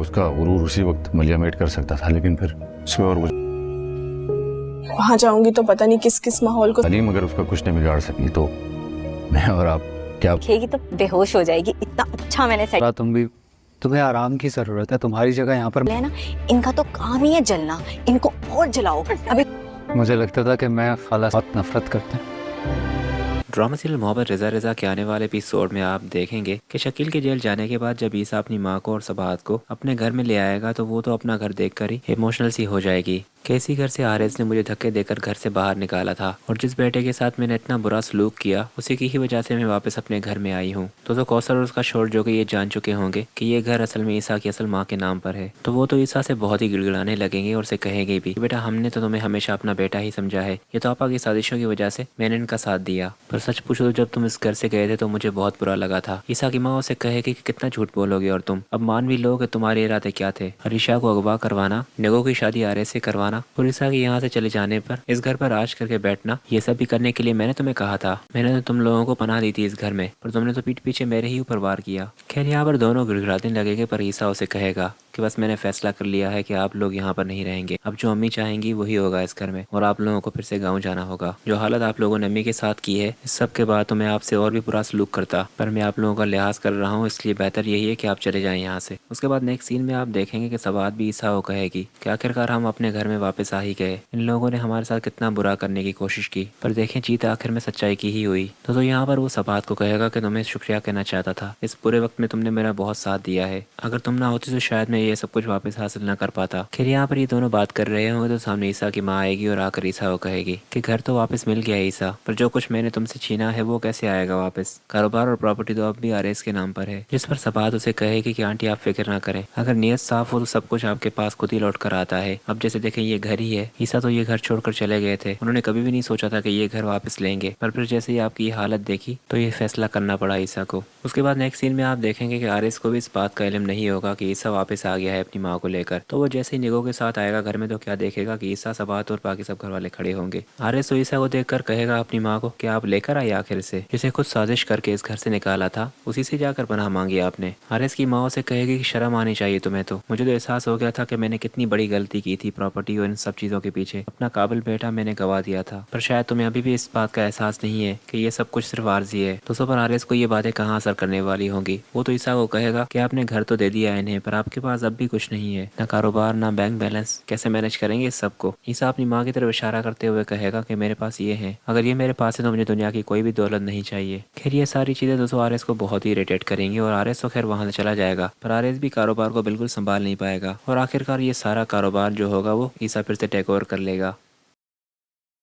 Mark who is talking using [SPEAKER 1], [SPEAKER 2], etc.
[SPEAKER 1] उसका गुरूर उसी वक्त मलियामेट कर सकता था, लेकिन फिर उसमें और
[SPEAKER 2] वहाँ जाऊंगी तो पता नहीं किस किस माहौल को।
[SPEAKER 1] तालीम अगर उसका कुछ नहीं बिगाड़ सकी तो मैं और आप क्या
[SPEAKER 3] खेगी तो बेहोश हो जाएगी। इतना अच्छा मैंने सेट
[SPEAKER 4] तुम्हें आराम की जरूरत है, तुम्हारी जगह यहाँ पर
[SPEAKER 3] है ना। इनका तो काम ही है जलना, इनको और जलाओ। अभी
[SPEAKER 4] मुझे लगता था कि मैं खाला से बहुत नफरत करते हैं।
[SPEAKER 5] ड्रामा सीरियल मोहब्बत रज़ा रज़ा के आने वाले एपिसोड में आप देखेंगे कि शकील के जेल जाने के बाद जब ईसा अपनी माँ को और सबात को अपने घर में ले आएगा तो वो तो अपना घर देखकर ही इमोशनल सी हो जाएगी। कैसी घर से आरएस ने मुझे धक्के देकर घर से बाहर निकाला था और जिस बेटे के साथ मैंने इतना बुरा सलूक किया उसी की ही वजह से मैं वापस अपने घर में आई हूँ। तो कौसर और उसका शोर जो कि ये जान चुके होंगे कि ये घर असल में ईसा की असल माँ के नाम पर है, तो वो तो ईसा से बहुत ही गिड़गिड़ाने लगेंगे और उसे कहेंगे भी बेटा हमने तो तुम्हें हमेशा अपना बेटा ही समझा है, ये तो आपा की साजिशों की वजह से मैंने इनका साथ दिया। पर सच पूछो तो जब तुम इस घर से गए थे तो मुझे बहुत बुरा लगा था। ईसा की माँ उसे कहेगी कि कितना झूठ बोलोगे और तुम अब मान भी लोगे तुम्हारे इरादे क्या थे। अरीशा को अगवा करवाना, निगो की शादी आरएस से करवाना और ईसा की यहाँ से चले जाने पर इस घर पर राज करके बैठना, ये सब भी करने के लिए मैंने तुम्हें कहा था। मैंने तो तुम लोगों को पनाह दी थी इस घर में, पर तुमने तो पीठ पीछे मेरे ही ऊपर वार किया। खैर यहाँ पर दोनों गिड़गिड़ाने लगेंगे पर ईसा उसे कहेगा कि बस मैंने फैसला कर लिया है कि आप लोग यहाँ पर नहीं रहेंगे, अब जो अम्मी चाहेंगी वही होगा इस घर में और आप लोगों को फिर से गाँव जाना होगा। जो हालत आप लोगों ने अम्मी के साथ की है इस सब के बाद तो मैं आपसे और भी बुरा सलूक करता, पर मैं आप लोगों का लिहाज कर रहा हूँ इसलिए बेहतर यही है कि आप चले जाएं यहाँ से। उसके बाद नेक्स्ट सीन में आप देखेंगे कि सबात भी ईसा को कहेगी कि आखिरकार हम अपने घर में वापस आ ही गए, इन लोगों ने हमारे साथ कितना बुरा करने की कोशिश की पर देखें जीत आखिर में सच्चाई की ही हुई। तो यहाँ पर वो सबात को कहेगा कि तुम्हें शुक्रिया कहना चाहता था, इस पूरे वक्त में तुमने मेरा बहुत साथ दिया है, अगर तुम ना होती तो शायद मैं ये सब कुछ वापस हासिल न कर पाता। फिर यहाँ पर ये दोनों बात कर रहे होंगे तो सामने ईसा की माँ आएगी और आकर ईसा को कहेगी कि घर तो वापस मिल गया ईसा, पर जो कुछ मैंने तुमसे छीना है वो कैसे आएगा वापस, कारोबार और प्रॉपर्टी तो अब भी आरएस के नाम पर है। जिस पर सबात उसे कहेगी कि आंटी आप फिक्र ना करें, अगर नीयत साफ हो तो सब कुछ आपके पास खुद ही लौट कर आता है। अब जैसे देखें ये घर ही है, ईसा तो ये घर छोड़कर चले गए थे, उन्होंने कभी भी नहीं सोचा था कि ये घर वापस लेंगे, पर फिर जैसे ही आपकी ये हालत देखी तो ये फैसला करना पड़ा ईसा को। उसके बाद नेक्स्ट सीन में आप देखेंगे कि आरएस को भी इस बात का इल्म नहीं होगा कि ईसा वापस आ गया है अपनी माँ को लेकर। तो वो जैसे ही निगो के साथ आएगा घर में तो क्या देखेगा कि ईसा, सबात और बाकी सब घर वाले खड़े होंगे। आरएस तो ईसा को देखकर कहेगा अपनी माँ को कि आप लेकर आई आखिर से, जिसे खुद साजिश करके इस घर से निकाला था उसी से जाकर पनाह मांगी आपने। आरएस की माँ उसे कहेगी कि शर्म आनी चाहिए तुम्हें, तो मुझे तो एहसास हो गया था कि मैंने कितनी बड़ी गलती की थी प्रॉपर्टी और इन सब चीजों के पीछे, अपना काबिल बेटा मैंने गवा दिया था, पर शायद तुम्हें अभी भी इस बात का एहसास नहीं है कि ये सब कुछ सिर्फ आर्जी है। तो सो पर आरएस को ये बातें कहाँ असर करने वाली होंगी। वो तो ईसा को कहेगा कि आपने घर तो दे दिया इन्हें पर आपके पास अब भी कुछ नहीं है, ना कारोबार ना बैंक बैलेंस, कैसे मैनेज करेंगे इस सब को। ईसा अपनी माँ की तरफ इशारा करते हुए कहेगा कि मेरे पास ये है, अगर ये मेरे पास है तो मुझे दुनिया की कोई भी दौलत नहीं चाहिए। खैर ये सारी चीजें दोस्तों आरएस को बहुत ही इरिटेट करेंगी और आरएस तो खैर वहां से चला जाएगा, पर आरएस भी कारोबार को बिल्कुल संभाल नहीं पाएगा और आखिरकार ये सारा कारोबार जो होगा वो ईसा फिर से टेक ओवर कर लेगा।